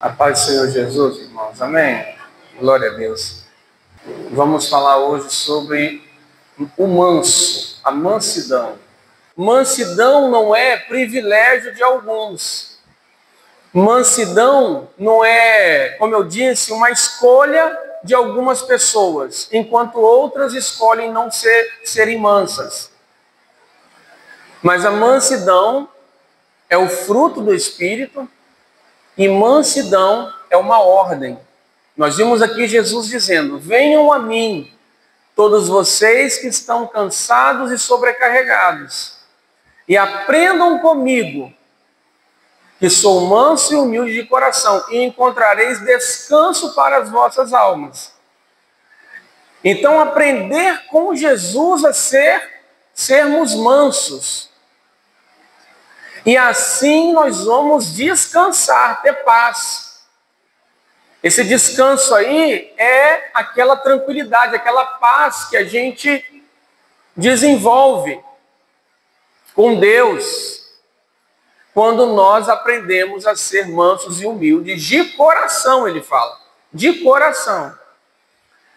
A paz do Senhor Jesus, irmãos. Amém? Glória a Deus. Vamos falar hoje sobre o manso, a mansidão. Mansidão não é privilégio de alguns. Mansidão não é, como eu disse, uma escolha de algumas pessoas, enquanto outras escolhem não serem mansas. Mas a mansidão é o fruto do Espírito. E mansidão é uma ordem. Nós vimos aqui Jesus dizendo: venham a mim, todos vocês que estão cansados e sobrecarregados, e aprendam comigo, que sou manso e humilde de coração, e encontrareis descanso para as vossas almas. Então, aprender com Jesus a sermos mansos. E assim nós vamos descansar, ter paz. Esse descanso aí é aquela tranquilidade, aquela paz que a gente desenvolve com Deus quando nós aprendemos a ser mansos e humildes de coração, ele fala, de coração.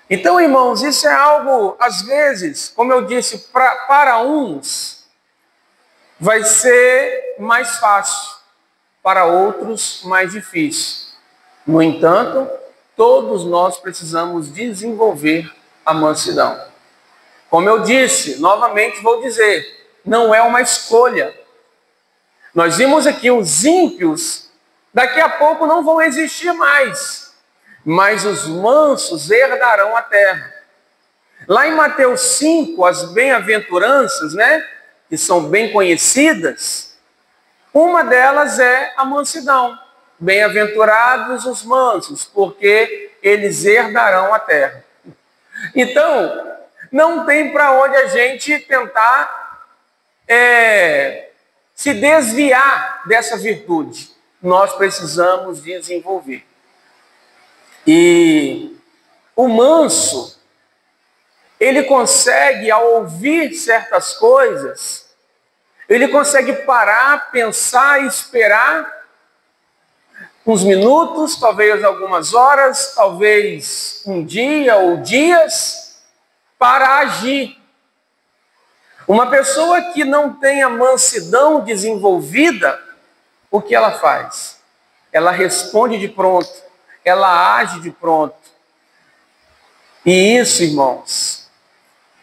Então, irmãos, isso é algo, às vezes, como eu disse, para uns vai ser mais fácil, para outros mais difícil. No entanto, todos nós precisamos desenvolver a mansidão. Como eu disse, novamente vou dizer, não é uma escolha. Nós vimos aqui os ímpios, daqui a pouco não vão existir mais, mas os mansos herdarão a terra. Lá em Mateus 5, as bem-aventuranças, que são bem conhecidas, uma delas é a mansidão. Bem-aventurados os mansos, porque eles herdarão a terra. Então, não tem para onde a gente tentar se desviar dessa virtude. Nós precisamos desenvolver. E o manso, ele consegue, ao ouvir certas coisas, ele consegue parar, pensar e esperar uns minutos, talvez algumas horas, talvez um dia ou dias, para agir. Uma pessoa que não tem a mansidão desenvolvida, o que ela faz? Ela responde de pronto, ela age de pronto. E isso, irmãos,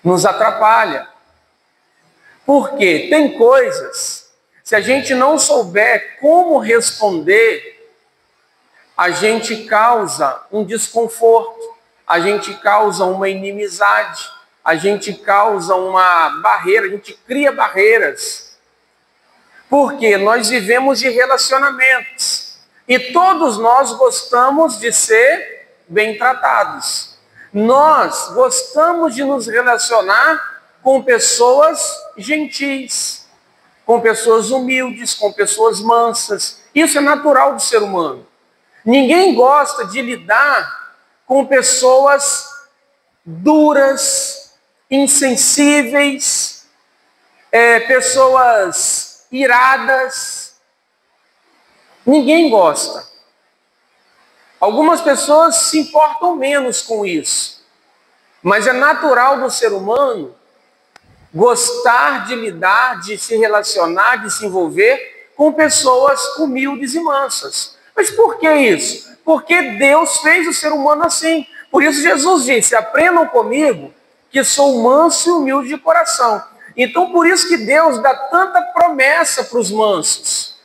nos atrapalha. Porque tem coisas, se a gente não souber como responder, a gente causa um desconforto, a gente causa uma inimizade, a gente causa uma barreira, a gente cria barreiras. Porque nós vivemos de relacionamentos e todos nós gostamos de ser bem tratados. Nós gostamos de nos relacionar com pessoas gentis, com pessoas humildes, com pessoas mansas. Isso é natural do ser humano. Ninguém gosta de lidar com pessoas duras, insensíveis, pessoas iradas. Ninguém gosta. Algumas pessoas se importam menos com isso. Mas é natural do ser humano gostar de lidar, de se relacionar, de se envolver com pessoas humildes e mansas. Mas por que isso? Porque Deus fez o ser humano assim. Por isso Jesus disse: aprendam comigo, que sou manso e humilde de coração. Então por isso que Deus dá tanta promessa para os mansos.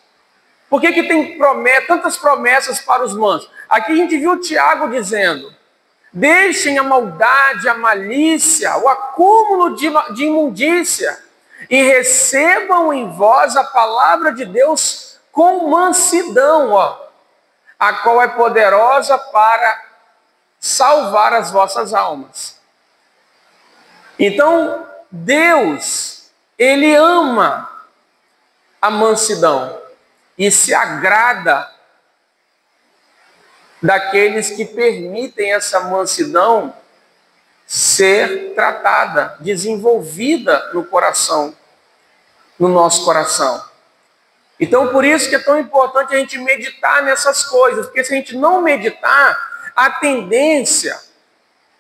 Por que tem tantas promessas para os mansos? Aqui a gente viu Tiago dizendo: deixem a maldade, a malícia, o acúmulo de imundícia e recebam em vós a palavra de Deus com mansidão, a qual é poderosa para salvar as vossas almas. Então, Deus, ele ama a mansidão e se agrada daqueles que permitem essa mansidão ser tratada, desenvolvida no coração, no nosso coração. Então, por isso que é tão importante a gente meditar nessas coisas, porque se a gente não meditar, a tendência,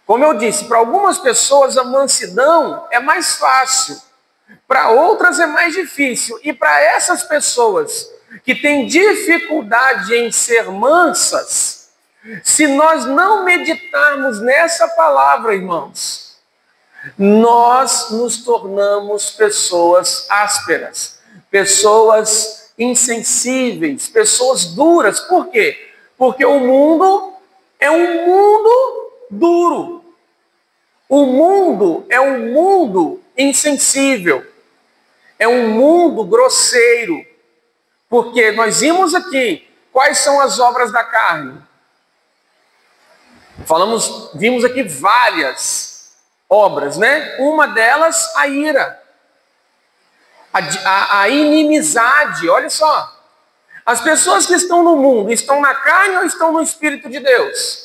como eu disse, para algumas pessoas a mansidão é mais fácil, para outras é mais difícil. E para essas pessoas que têm dificuldade em ser mansas, se nós não meditarmos nessa palavra, irmãos, nós nos tornamos pessoas ásperas, pessoas insensíveis, pessoas duras. Por quê? Porque o mundo é um mundo duro. O mundo é um mundo insensível. É um mundo grosseiro. Porque nós vimos aqui quais são as obras da carne. Vimos aqui várias obras, né? Uma delas, a ira. A inimizade, olha só. As pessoas que estão no mundo, estão na carne ou estão no Espírito de Deus?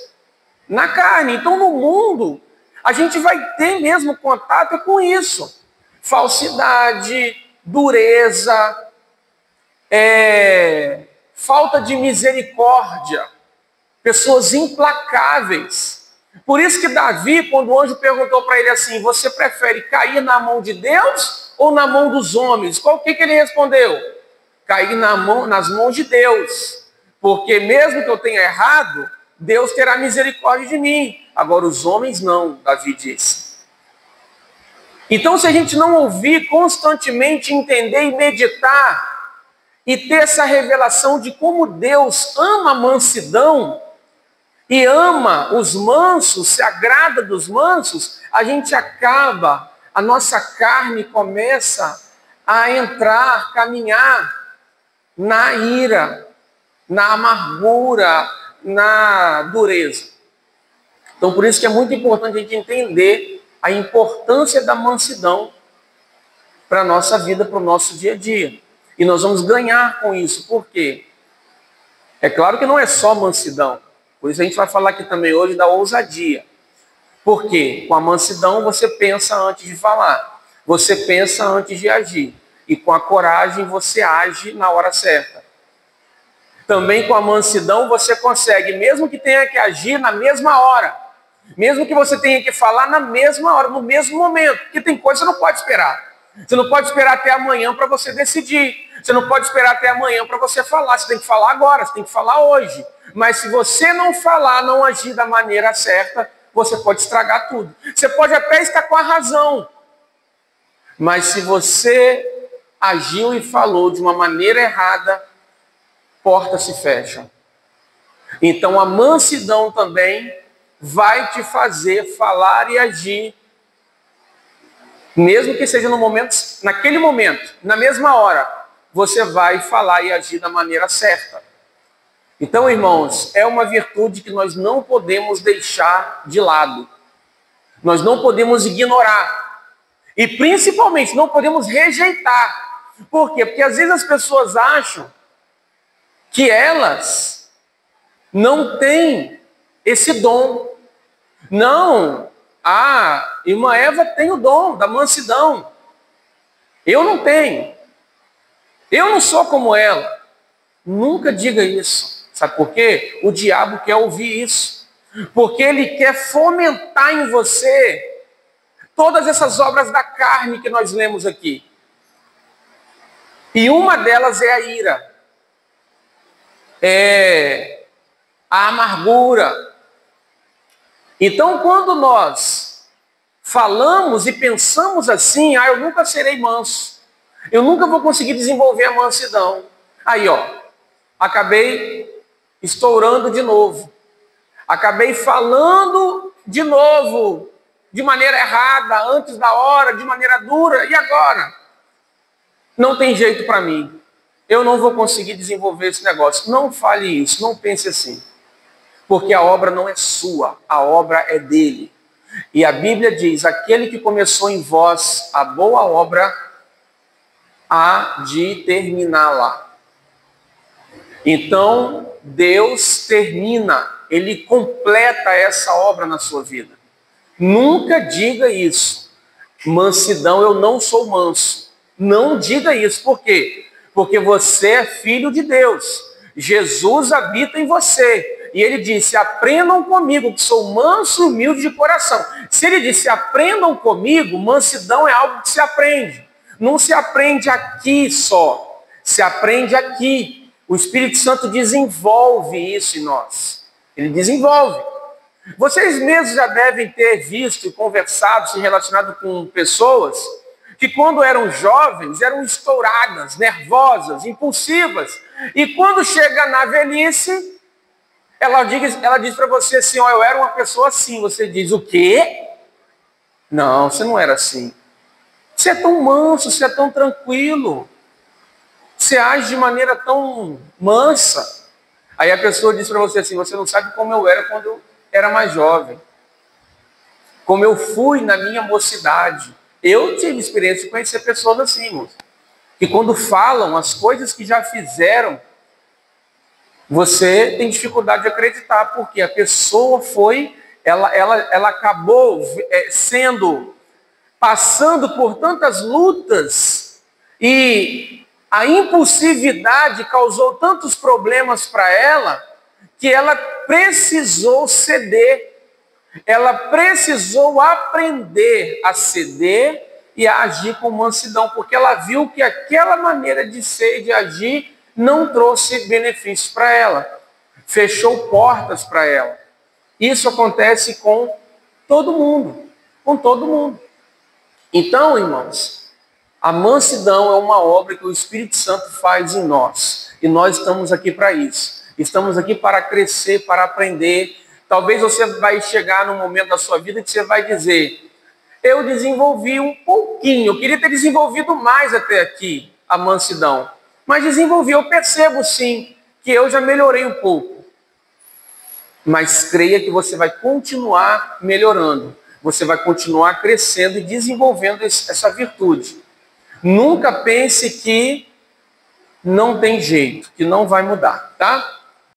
Na carne. Então, no mundo, a gente vai ter mesmo contato com isso. Falsidade, dureza, falta de misericórdia, pessoas implacáveis. Por isso que Davi, quando o anjo perguntou para ele assim, você prefere cair na mão de Deus ou na mão dos homens? O que ele respondeu? Cair nas mãos de Deus, porque mesmo que eu tenha errado, Deus terá misericórdia de mim. Agora os homens não, Davi disse. Então, se a gente não ouvir constantemente, entender e meditar, e ter essa revelação de como Deus ama a mansidão, e ama os mansos, se agrada dos mansos, a gente acaba, a nossa carne começa a entrar, caminhar na ira, na amargura, na dureza. Então, por isso que é muito importante a gente entender a importância da mansidão para a nossa vida, para o nosso dia a dia. E nós vamos ganhar com isso. Por quê? É claro que não é só mansidão. Por isso a gente vai falar aqui também hoje da ousadia. Por quê? Com a mansidão você pensa antes de falar. Você pensa antes de agir. E com a coragem você age na hora certa. Também com a mansidão você consegue, mesmo que tenha que agir na mesma hora, mesmo que você tenha que falar na mesma hora, no mesmo momento, porque tem coisa que você não pode esperar. Você não pode esperar até amanhã para você decidir. Você não pode esperar até amanhã para você falar. Você tem que falar agora, você tem que falar hoje. Mas se você não falar, não agir da maneira certa, você pode estragar tudo. Você pode até estar com a razão. Mas se você agiu e falou de uma maneira errada, portas se fecham. Então a mansidão também vai te fazer falar e agir, mesmo que seja no momento, naquele momento, na mesma hora, você vai falar e agir da maneira certa. Então, irmãos, é uma virtude que nós não podemos deixar de lado. Nós não podemos ignorar. E principalmente não podemos rejeitar. Por quê? Porque às vezes as pessoas acham que elas não têm esse dom. Não, a irmã Eva tem o dom da mansidão. Eu não tenho. Eu não sou como ela. Nunca diga isso. Sabe por quê? O diabo quer ouvir isso. Porque ele quer fomentar em você todas essas obras da carne que nós lemos aqui. E uma delas é a ira. É a amargura. Então, quando nós falamos e pensamos assim, eu nunca serei manso, eu nunca vou conseguir desenvolver a mansidão. Aí, acabei estourando de novo. Acabei falando de novo, de maneira errada, antes da hora, de maneira dura. E agora? Não tem jeito para mim. Eu não vou conseguir desenvolver esse negócio. Não fale isso, não pense assim. Porque a obra não é sua, a obra é dele. E a Bíblia diz, aquele que começou em vós a boa obra, há de terminá-la. Então, Deus termina, Ele completa essa obra na sua vida. Nunca diga isso. Mansidão, eu não sou manso. Não diga isso. Por quê? porque você é filho de Deus. Jesus habita em você. E ele disse, aprendam comigo, que sou manso e humilde de coração. Se ele disse, aprendam comigo, mansidão é algo que se aprende. Não se aprende aqui só, se aprende aqui. O Espírito Santo desenvolve isso em nós. Ele desenvolve. Vocês mesmos já devem ter visto e conversado, se relacionado com pessoas que quando eram jovens eram estouradas, nervosas, impulsivas. E quando chega na velhice, ela diz para você assim, ó, eu era uma pessoa assim. Você diz, o quê? Não, você não era assim. Você é tão manso, você é tão tranquilo. Você age de maneira tão mansa. Aí a pessoa diz para você assim, você não sabe como eu era quando eu era mais jovem. Como eu fui na minha mocidade. Eu tive experiência de conhecer pessoas assim, irmãos. Que quando falam as coisas que já fizeram, você tem dificuldade de acreditar, porque a pessoa ela acabou passando por tantas lutas, e a impulsividade causou tantos problemas para ela, que ela precisou ceder. Ela precisou aprender a ceder e a agir com mansidão, porque ela viu que aquela maneira de ser e de agir não trouxe benefícios para ela, fechou portas para ela. Isso acontece com todo mundo, com todo mundo. Então, irmãos, a mansidão é uma obra que o Espírito Santo faz em nós, e nós estamos aqui para isso. Estamos aqui para crescer, para aprender. Talvez você vai chegar num momento da sua vida que você vai dizer, eu desenvolvi um pouquinho, eu queria ter desenvolvido mais até aqui a mansidão. Mas desenvolvi, eu percebo sim, que eu já melhorei um pouco. Mas creia que você vai continuar melhorando. Você vai continuar crescendo e desenvolvendo essa virtude. Nunca pense que não tem jeito, que não vai mudar, tá?